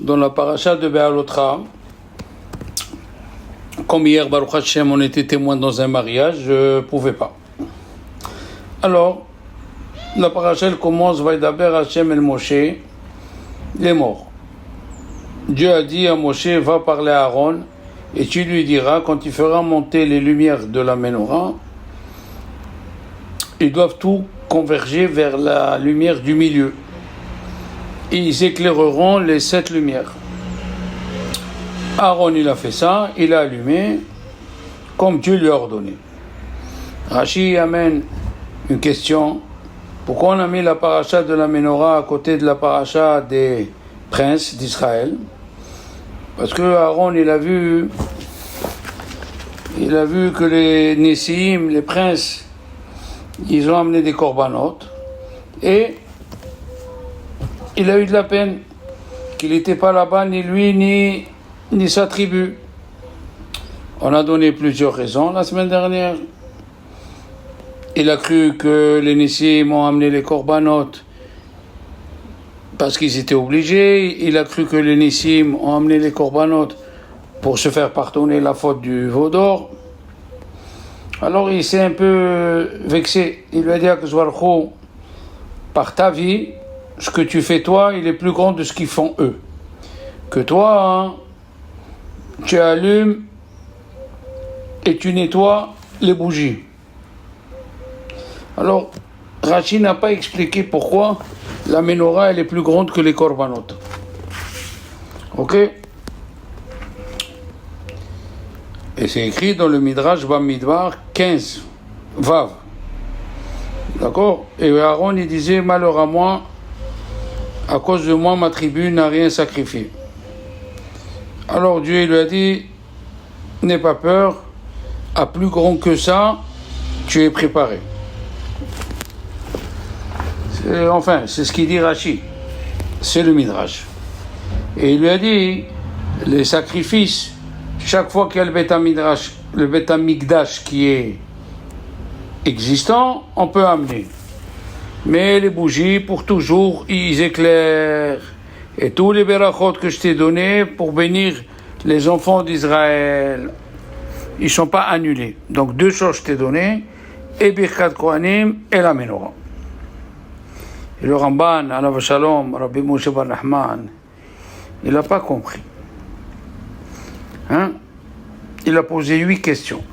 dans la paracha de Béalotra. Comme hier, Baruch Hashem, on était témoin dans un mariage, je ne pouvais pas. Alors, la paracha elle commence, Vaidaber Hashem el Moshe, les morts. Dieu a dit à Moshe, va parler à Aaron, et tu lui diras, quand tu feras monter les lumières de la menorah, ils doivent tout converger vers la lumière du milieu. Et ils éclaireront les 7 lumières. Aaron, il a fait ça, il a allumé, comme Dieu lui a ordonné. Rashi amène une question. Pourquoi on a mis la paracha de la menorah à côté de la paracha des princes d'Israël? Parce que Aaron, il a vu que les Nessim, les princes, ils ont amené des corbanotes et il a eu de la peine qu'il n'était pas là-bas, ni lui, ni sa tribu. On a donné plusieurs raisons la semaine dernière. Il a cru que les Nessim ont amené les corbanotes parce qu'ils étaient obligés. Il a cru que les Nessim ont amené les corbanotes pour se faire pardonner la faute du veau d'or. Alors il s'est un peu vexé. Il lui a dit à Kzwarcho, par ta vie, ce que tu fais toi, il est plus grand de ce qu'ils font eux. Que toi, tu allumes et tu nettoies les bougies. Alors, Rashi n'a pas expliqué pourquoi la menorah elle est plus grande que les corbanotes. Ok? Et c'est écrit dans le Midrash Bamidbar 15, Vav. D'accord? Et Aaron il disait, malheur à moi, à cause de moi, ma tribu n'a rien sacrifié. Alors Dieu lui a dit, n'aie pas peur, à plus grand que ça, tu es préparé. C'est ce qu'il dit Rashi. C'est le Midrash. Et il lui a dit, les sacrifices, chaque fois qu'il y a le Beth Amikdash qui est existant, on peut amener. Mais les bougies, pour toujours, ils éclairent. Et tous les berachot que je t'ai donnés pour bénir les enfants d'Israël, ils ne sont pas annulés. Donc 2 choses je t'ai données, et Birkat Kohanim et la menorah. Et le Ramban, Alav Shalom, Rabbi Moshe Bar Nachman, il n'a pas compris. Il a posé 8 questions.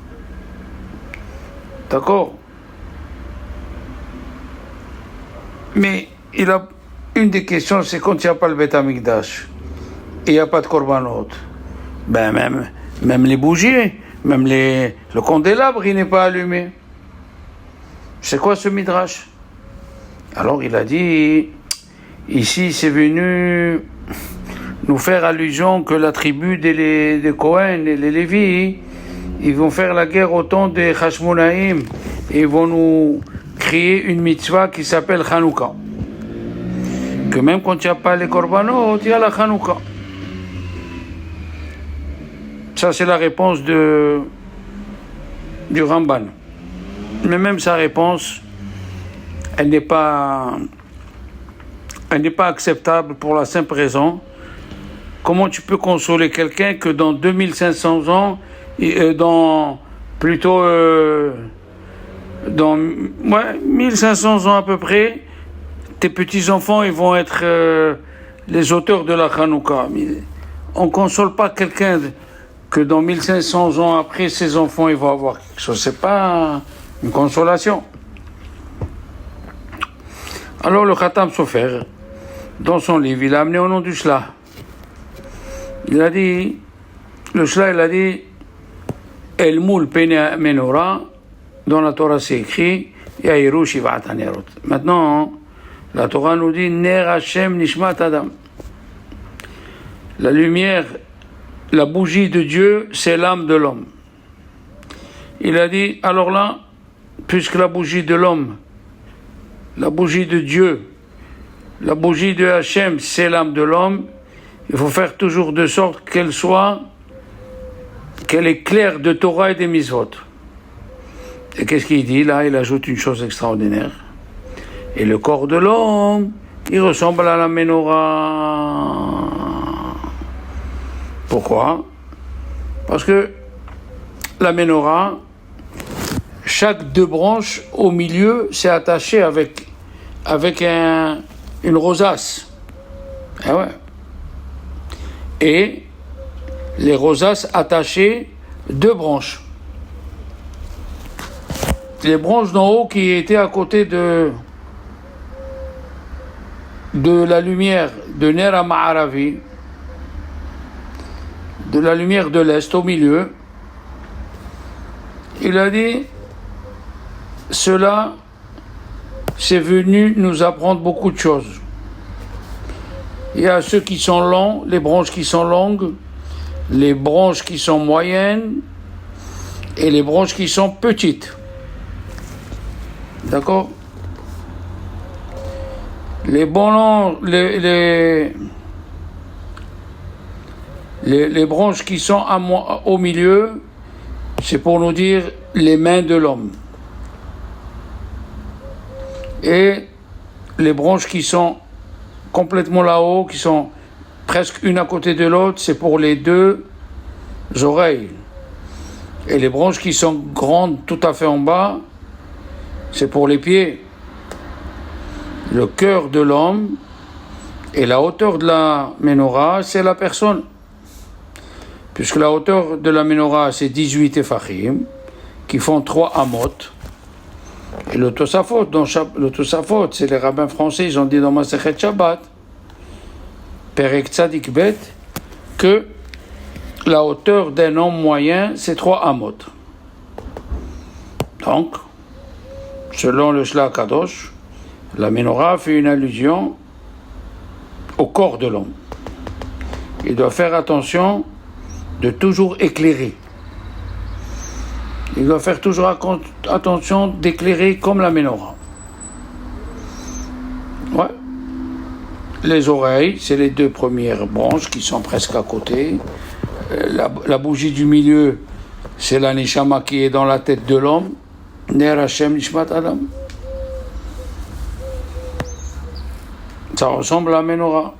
D'accord? Mais une des questions, c'est quand il n'y a pas le Beth Amikdash, et il n'y a pas de korbanot, ben même les bougies, même le candélabre, il n'est pas allumé. C'est quoi ce midrash? Alors il a dit, ici c'est venu nous faire allusion que la tribu des Cohen et les Lévi, ils vont faire la guerre au temps des Hashmonaïm, et ils vont nous créer une mitzvah qui s'appelle Hanouka. Que même quand il n'y a pas les korbanot, il y a la Hanouka. Ça c'est la réponse du Ramban. Mais même sa réponse, elle n'est pas acceptable pour la simple raison. Comment tu peux consoler quelqu'un que dans 2500 ans, dans 1500 ans à peu près, tes petits-enfants ils vont être les auteurs de la Hanouka. On ne console pas quelqu'un que dans 1500 ans après, ses enfants ils vont avoir quelque chose. C'est pas une consolation. Alors le Khatam Sofer, dans son livre, il a amené au nom du Shla. Il a dit, le Shla il a dit, El Moul Pene Menorah, dans la Torah c'est écrit, Yahiru Shivat Hanerot. Maintenant, la Torah nous dit, Ner Hashem Nishmat Adam. La lumière, la bougie de Dieu, c'est l'âme de l'homme. Il a dit, alors là, puisque la bougie de l'homme, la bougie de Dieu, la bougie de Hachem, c'est l'âme de l'homme, il faut faire toujours de sorte qu'elle est claire de Torah et des mitzvot. Et qu'est-ce qu'il dit là? Il ajoute une chose extraordinaire. Et le corps de l'homme, il ressemble à la menorah. Pourquoi? Parce que la menorah, chaque deux branches au milieu, c'est attaché avec une rosace. Ah ouais. Et les rosaces attachées, deux branches. Les branches d'en haut qui étaient à côté de la lumière de Ner HaMa'aravi, de la lumière de l'Est au milieu, il a dit, cela, c'est venu nous apprendre beaucoup de choses. Il y a ceux qui sont longs, les branches qui sont longues, les branches qui sont moyennes et les branches qui sont petites. D'accord? Les branches qui sont au milieu, c'est pour nous dire les mains de l'homme. Et les branches qui sont complètement là-haut, qui sont presque une à côté de l'autre, c'est pour les deux oreilles. Et les branches qui sont grandes tout à fait en bas, c'est pour les pieds. Le cœur de l'homme et la hauteur de la menorah, c'est la personne. Puisque la hauteur de la menorah, c'est 18 tefachim, qui font 3 amot. Et le Tosafot, c'est les rabbins français, ils ont dit dans Masechet Shabbat, Perek Tzadik Bet, que la hauteur d'un homme moyen, c'est 3 amot. Donc, selon le Shla Kadosh, la menorah fait une allusion au corps de l'homme. Il doit faire attention de toujours éclairer. Il doit faire toujours attention d'éclairer comme la menorah. Ouais. Les oreilles, c'est les deux premières branches qui sont presque à côté. La bougie du milieu, c'est la neshama qui est dans la tête de l'homme. Ner Hashem Nishmat Adam. Ça ressemble à la menorah.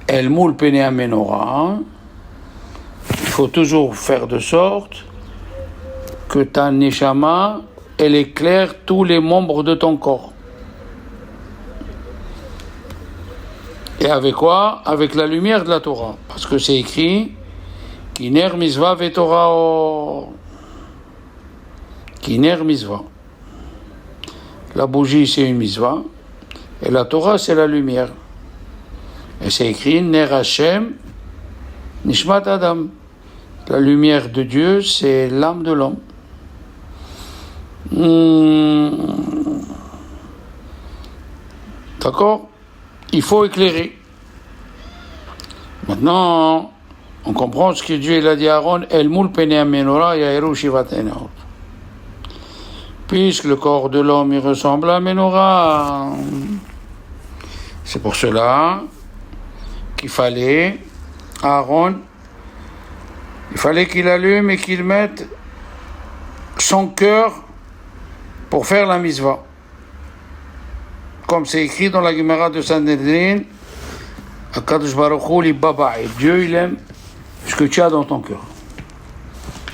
El moule pene à menorah. Il faut toujours faire de sorte que ta neshama, elle éclaire tous les membres de ton corps. Et avec quoi? Avec la lumière de la Torah. Parce que c'est écrit Kiner Mizvah ve Torah or. Kiner Mizvah. La bougie, c'est une Mizvah. Et la Torah, c'est la lumière. Et c'est écrit Ner Hashem Nishmat Adam. La lumière de Dieu, c'est l'âme de l'homme. D'accord? Il faut éclairer. Maintenant, on comprend ce que Dieu a dit à Aaron, El moul pene menorah yaeru shivat enot. Puisque le corps de l'homme il ressemble à la menorah. C'est pour cela qu'il fallait, Aaron, il fallait qu'il allume et qu'il mette son cœur pour faire la misva. Comme c'est écrit dans la Gemara de Sanhedrin, Akadosh Baruch Hu li baba'i. Dieu, il aime ce que tu as dans ton cœur.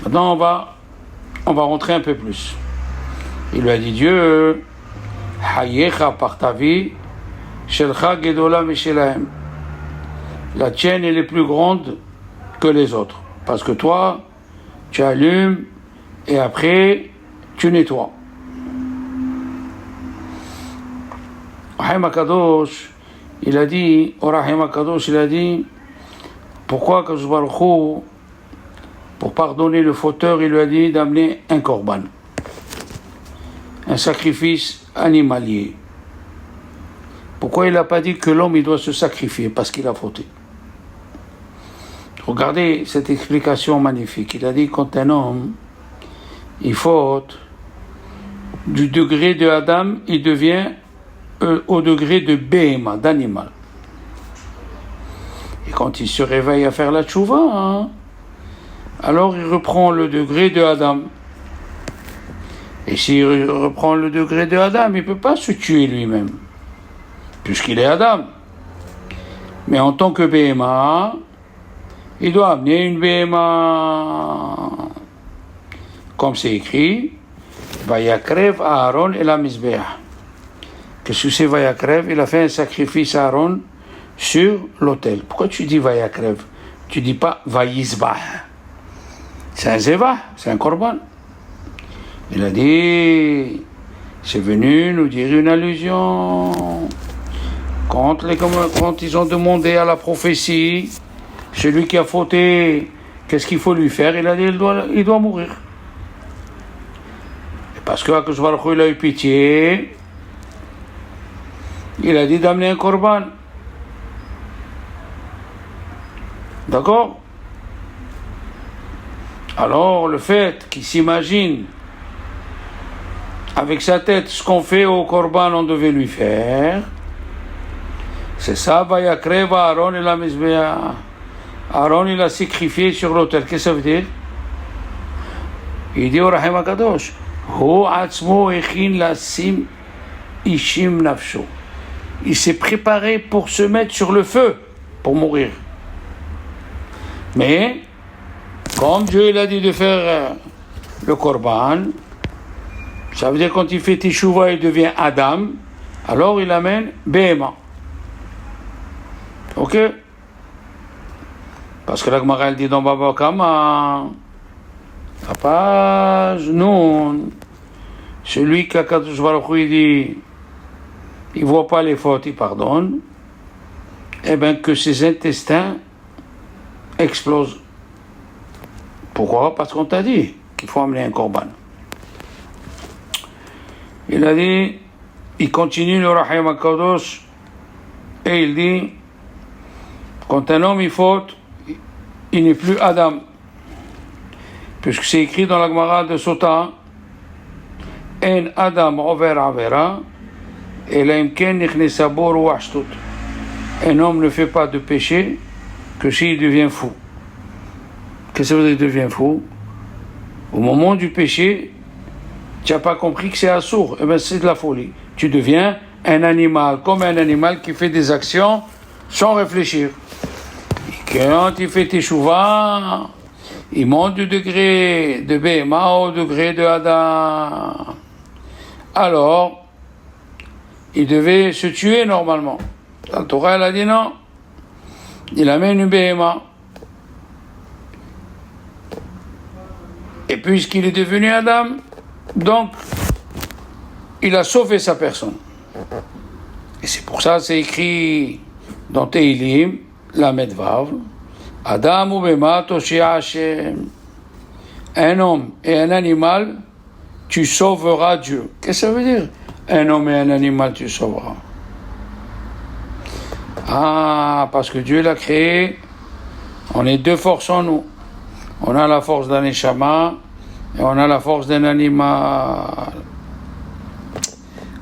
Maintenant, on va rentrer un peu plus. Il lui a dit, Dieu, Hayecha par ta vie, Shelcha gedola meshelahem. La tienne, elle est plus grande que les autres. Parce que toi, tu allumes et après, tu nettoies. Rahim HaKadosh, il a dit, pourquoi Kadosh Baruch Hu, pour pardonner le fauteur, il lui a dit d'amener un korban, un sacrifice animalier. Pourquoi il n'a pas dit que l'homme il doit se sacrifier parce qu'il a fauté? Regardez cette explication magnifique. Il a dit quand un homme il faute, du degré de Adam, il devient au degré de Behema, d'animal. Et quand il se réveille à faire la tchouva, alors il reprend le degré de Adam. Et s'il reprend le degré de Adam, il ne peut pas se tuer lui-même, puisqu'il est Adam. Mais en tant que Behema, il doit amener une béma. Comme c'est écrit, Vayakrev Aaron et la Mizbeah. Qu'est-ce que c'est Vayakrev? Il a fait un sacrifice à Aaron sur l'autel. Pourquoi tu dis Vayakrev? Tu dis pas Vayizbah. C'est un zeva, c'est un korban. Il a dit, c'est venu nous dire une allusion. Quand ils ont demandé à la prophétie, celui qui a fauté, qu'est-ce qu'il faut lui faire? Il a dit, il doit mourir. Et parce que Akadosh Baruch Hu, il a eu pitié, il a dit d'amener un korban. D'accord? Alors, le fait qu'il s'imagine avec sa tête ce qu'on fait au korban, on devait lui faire, c'est ça, Vayakrev Aaron et la Mizbeah. Aaron, il a sacrifié sur l'autel. Qu'est-ce que ça veut dire? Il dit au Rahim HaKadosh, Hu atzmo echin lasim ishim nafsho. Il s'est préparé pour se mettre sur le feu, pour mourir. Mais, comme Dieu il a dit de faire le korban, ça veut dire quand il fait Teshuvah, il devient Adam, alors il amène Behema. Ok? Parce que la Gemara elle dit dans Baba Kama, la page non, celui qu'Akadosh Baruch Hu dit, il voit pas les fautes, il pardonne, eh bien que ses intestins explosent. Pourquoi? Parce qu'on t'a dit qu'il faut amener un korban. Il a dit, il continue le Rahim HaKadosh et il dit, quand un homme il faute, il n'est plus Adam. Puisque c'est écrit dans la Gemara de Sota, En Adam over Avera, et l'Imken Nichnesa bo ruach shtut. Un homme ne fait pas de péché que s'il devient fou. Qu'est-ce que ça veut dire devient fou? Au moment du péché, tu n'as pas compris que c'est assourd. Eh bien, c'est de la folie. Tu deviens un animal, comme un animal qui fait des actions sans réfléchir. Et quand il fait Teshuvah, il monte du degré de Behema au degré de Adam. Alors, il devait se tuer normalement. La Torah, elle a dit non. Il amène une Behema. Et puisqu'il est devenu Adam, donc, il a sauvé sa personne. Et c'est pour ça, c'est écrit dans Teilim, la Medvav, Adam ou Bema Toshia Hashem. Un homme et un animal, tu sauveras Dieu. Qu'est-ce que ça veut dire? Un homme et un animal, tu sauveras. Ah, parce que Dieu l'a créé, on est deux forces en nous. On a la force d'un neshama et on a la force d'un animal.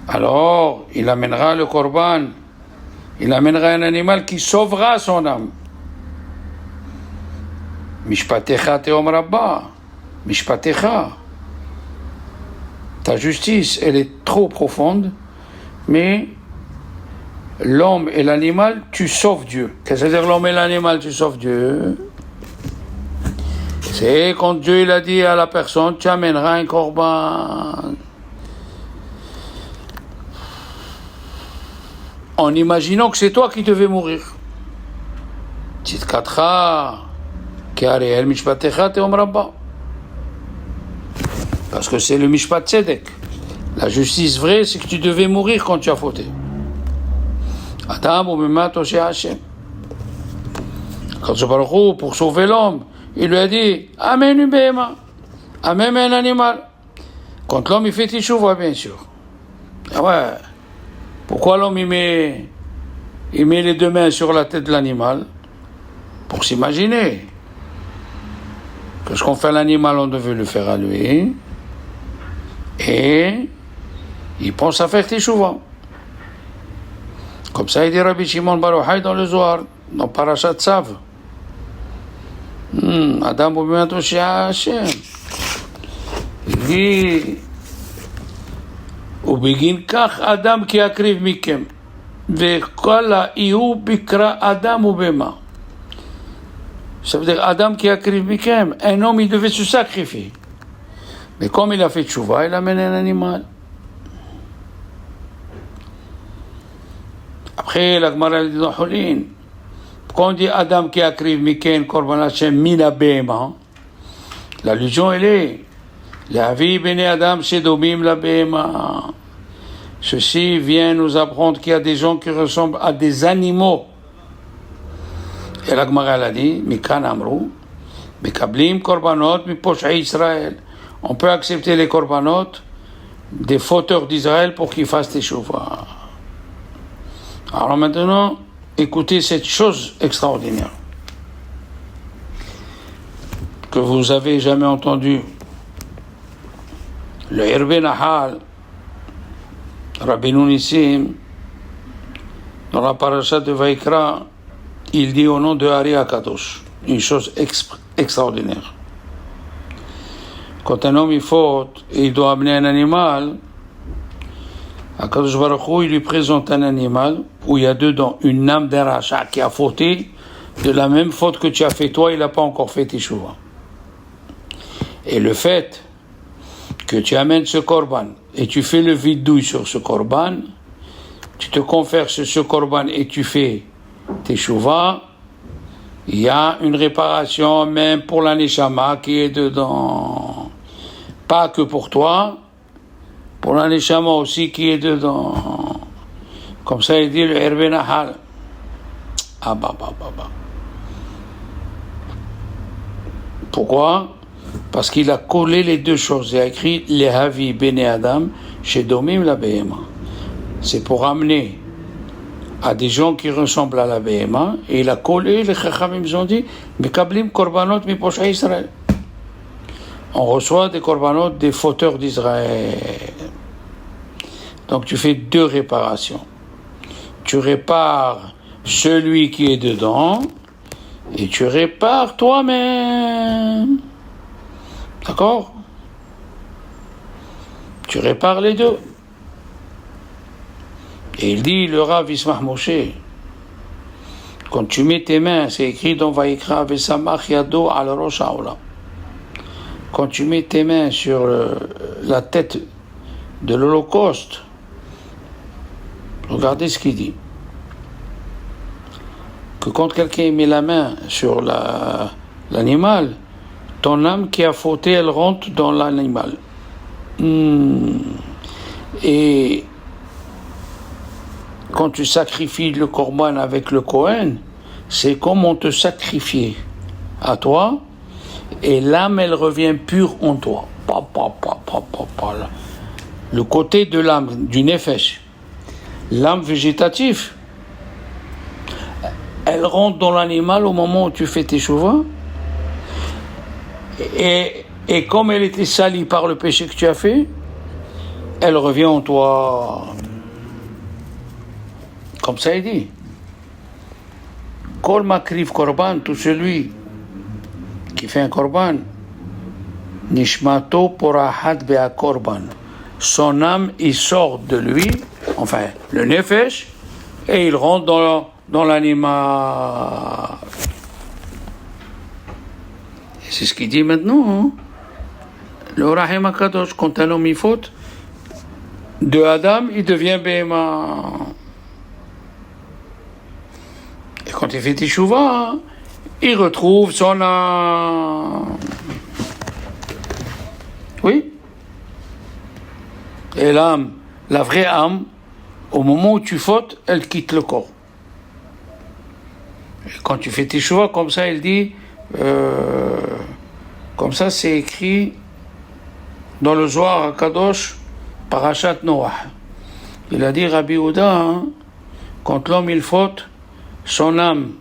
Alors, il amènera le korban, il amènera un animal qui sauvera son âme. Mishpatecha teom rabba, mishpatecha. Ta justice, elle est trop profonde, mais l'homme et l'animal, tu sauves Dieu. Qu'est-ce que ça veut dire l'homme et l'animal, tu sauves Dieu? C'est quand Dieu il a dit à la personne, tu amèneras un korban. En imaginant que c'est toi qui devais mourir. Tzidkatra, ke'areel mishpatecha teom rabba. Parce que c'est le mishpat tzedek. La justice vraie, c'est que tu devais mourir quand tu as fauté. Adam ou Bema Toshia Hashem. Quand je parle pour sauver l'homme, il lui a dit, amène une béma, amène un animal. Quand l'homme il fait teshuvah, bien sûr. Ah ouais. Pourquoi l'homme il met les deux mains sur la tête de l'animal? Pour s'imaginer que ce qu'on fait à l'animal, on devait le faire à lui. Et il pense à faire teshuvah. Comme ça, il dit Rabbi Shimon Bar Yochai dans le Zohar, dans Parashat Tzav. Adam ou Bema Toshia Hashem. Il dit ובגין כך אדם כי יקריב מכם וכל יהיו בקרא אדם ובהמה. Ça veut dire Adam qui a créé Mikem. Un homme, il devait se sacrifier. Mais comme il a fait tchouva, il amène un animal. Après, la Gemara dit dans Hulin, quand on dit Adam qui a créé Mikem, Korban Hashem, Mina Behema, l'allusion, elle est la vie béné Adam, c'est Domim la Behema. Ceci vient nous apprendre qu'il y a des gens qui ressemblent à des animaux. Et la Gemara l'a dit, Mikan Amrou, Mikablim Korbanot, Miposhai Israël. On peut accepter les Korbanot des fauteurs d'Israël pour qu'ils fassent teshuva. Alors maintenant, écoutez cette chose extraordinaire que vous avez jamais entendue. Le Hervé Nahal, Rabbeinu Nissim, dans la paracha de Vaikra, il dit au nom de Hari HaKadosh une chose extraordinaire. Quand un homme il faute et il doit amener un animal, HaKadosh Baruch Hu, il lui présente un animal où il y a dedans une âme d'un rachat qui a fauté de la même faute que tu as fait toi, il n'a pas encore fait teshuva. Et le fait que tu amènes ce korban et tu fais le vidouille sur ce korban, tu te confères sur ce korban et tu fais teshuva, il y a une réparation même pour la neshama qui est dedans. Pas que pour toi, pour la neshama aussi qui est dedans. Comme ça il dit le Hervé Nahal. Ah bah. Pourquoi? Parce qu'il a collé les deux choses. Il a écrit les Havi Bene Adam chez Domim la Behema. C'est pour amener à des gens qui ressemblent à la Behema, et il a collé, les Chachamim ont dit, Mekablim Korbanot Miposhai Israël. On reçoit des Korbanot des fauteurs d'Israël. Donc tu fais deux réparations. Tu répares celui qui est dedans, et tu répares toi-même. D'accord? Tu répares les deux. Et il dit, le Rav Yismach Moshe, quand tu mets tes mains, c'est écrit dans Vaikra, Vesamach Yado al Rosh Haolam. Quand tu mets tes mains sur la tête de l'Holocauste, regardez ce qu'il dit. Que quand quelqu'un met la main sur l'animal, ton âme qui a fauté, elle rentre dans l'animal. Et quand tu sacrifies le korban avec le Kohen, c'est comme on te sacrifiait à toi, et l'âme, elle revient pure en toi. Le côté de l'âme, du nefesh, l'âme végétative, elle rentre dans l'animal au moment où tu fais tes chouvas, et comme elle était salie par le péché que tu as fait, elle revient en toi. Comme ça il dit. Kol makriv korban, tout celui qui fait un korban, nishmato porahad bea korban. Son âme, il sort de lui, enfin, le nefesh, et il rentre dans l'animal. C'est ce qu'il dit maintenant. Hein? Le Rahim HaKadosh, quand un homme y faute, de Adam, il devient Behema. Et quand il fait Teshuvah, il retrouve son âme. Oui. Et l'âme, la vraie âme, au moment où tu fautes, elle quitte le corps. Et quand tu fais Teshuvah, comme ça, il dit, comme ça, c'est écrit dans le Zohar HaKadosh, Parashat Noach. Il a dit, Rabbi Yehuda, hein, quand l'homme il faute, son âme,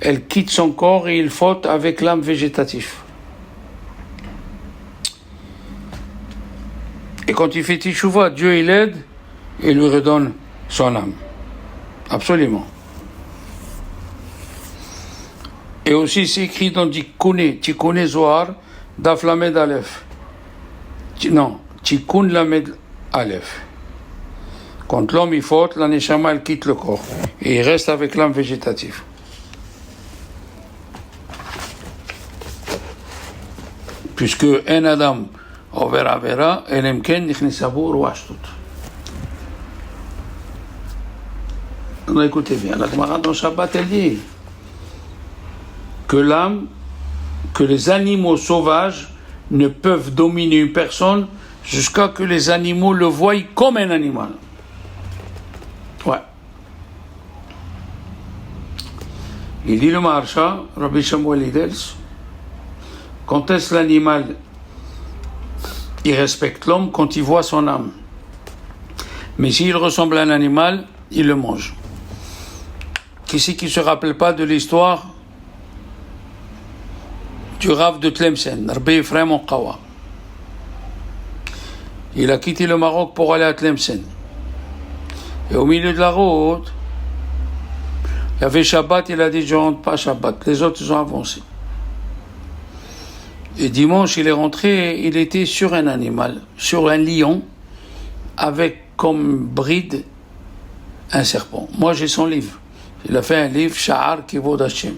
elle quitte son corps et il faute avec l'âme végétative. Et quand il fait Teshuvah, Dieu il aide et lui redonne son âme. Absolument. Et aussi c'est écrit dans Tikkun Zohar, Daf Lamed Aleph. Non, Tikkun Lamed Aleph. Quand l'homme il faute, la neshama elle quitte le corps et il reste avec l'âme végétative. puisque un Adam over Avera, Elemken Nichnesavu Ruashtut. Alors écoutez bien, la Gemara dans Shabbat, elle dit que l'âme, que les animaux sauvages ne peuvent dominer une personne jusqu'à ce que les animaux le voient comme un animal. Ouais. Il dit le Maharsha, Rabbi Shamuel Idels, quand est-ce l'animal il respecte l'homme quand il voit son âme. Mais s'il ressemble à un animal, il le mange. Qui c'est qui ne se rappelle pas de l'histoire du Rav de Tlemcen, Rabbi Ephraim Onkawa. Il a quitté le Maroc pour aller à Tlemcen. Et au milieu de la route, il y avait Shabbat, il a dit je ne rentre pas Shabbat. Les autres ils ont avancé. Et dimanche, il est rentré, il était sur un animal, sur un lion, avec comme bride un serpent. Moi, j'ai son livre. Il a fait un livre, Sha'ar Kivod Hashem.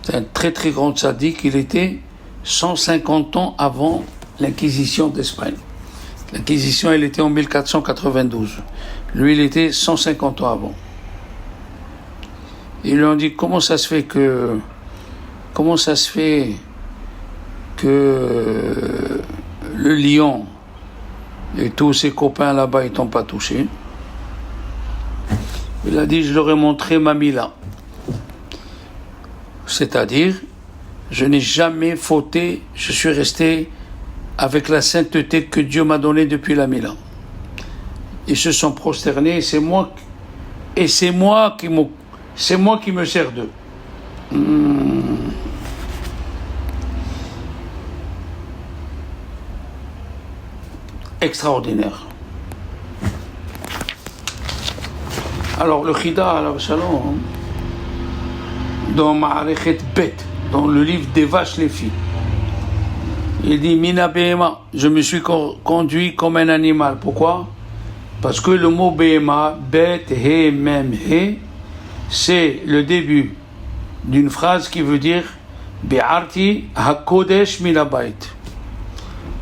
C'est un très très grand tzaddik. Il était 150 ans avant l'Inquisition d'Espagne. L'Inquisition, elle était en 1492. Lui, il était 150 ans avant. Ils lui ont dit, comment ça se fait que le lion et tous ses copains là-bas, ils t'ont pas touché? Il a dit, je leur ai montré ma mila. C'est-à-dire, je n'ai jamais fauté, je suis resté avec la sainteté que Dieu m'a donnée depuis la mila. Ils se sont prosternés, c'est moi qui me sers d'eux. Extraordinaire. Alors le Chida al Shalom, dans Ma'arechet Bet, dans le livre des vaches les filles, il dit Mina Behema, je me suis conduit comme un animal. Pourquoi? Parce que le mot Behema, Bet, He, Mem, He, c'est le début d'une phrase qui veut dire Be'arti HaKodesh Milabait.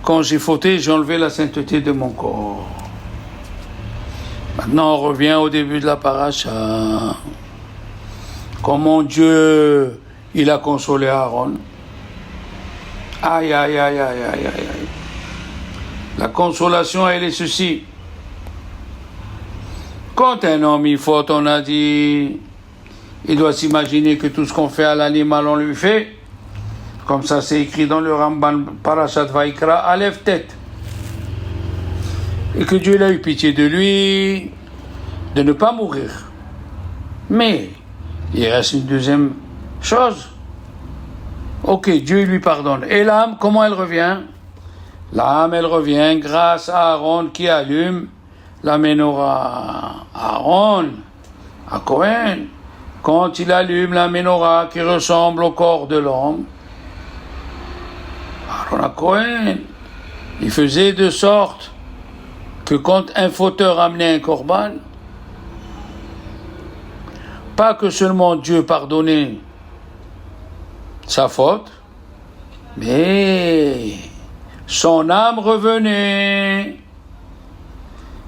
Quand j'ai fauté, j'ai enlevé la sainteté de mon corps. Maintenant, on revient au début de la paracha. Comment Dieu, il a consolé Aaron. Aïe, aïe, aïe, aïe, aïe, aïe. La consolation, elle est ceci. Quand un homme il faute, on a dit, il doit s'imaginer que tout ce qu'on fait à l'animal, on lui fait. Comme ça, c'est écrit dans le Ramban Parashat Vaikra, Aleph tête. Et que Dieu a eu pitié de lui, de ne pas mourir. Mais, il reste une deuxième chose. Ok, Dieu lui pardonne. Et l'âme, comment elle revient? L'âme, elle revient grâce à Aaron qui allume la menorah. Aaron, à Cohen, quand il allume la menorah qui ressemble au corps de l'homme, Aaron à Cohen, il faisait de sorte que quand un fauteur amenait un korban, pas que seulement Dieu pardonnait sa faute, mais son âme revenait.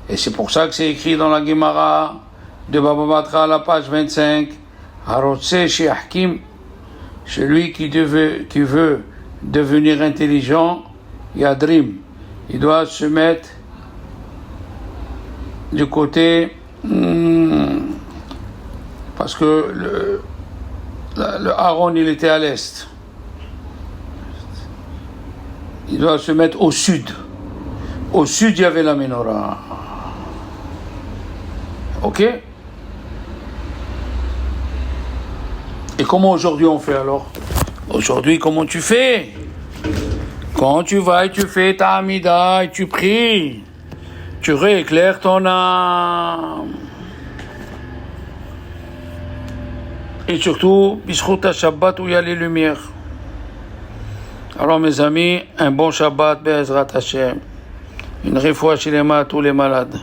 Et c'est pour ça que c'est écrit dans la Gemara de Baba Batra à la page 25, Harotse Sheahkim, celui qui veut devenir intelligent, Yadrim, il doit se mettre du côté, parce que le Aaron, il était à l'est. Il doit se mettre au sud. Au sud, il y avait la menorah. Ok? Et comment aujourd'hui on fait alors? Aujourd'hui, comment tu fais? Quand tu vas et tu fais ta Amida et tu pries, tu rééclaires ton âme. Et surtout, Bishrout Shabbat où il y a les lumières. Alors mes amis, un bon Shabbat, Be'ezrat Hashem. Une refoua shilema à tous les malades.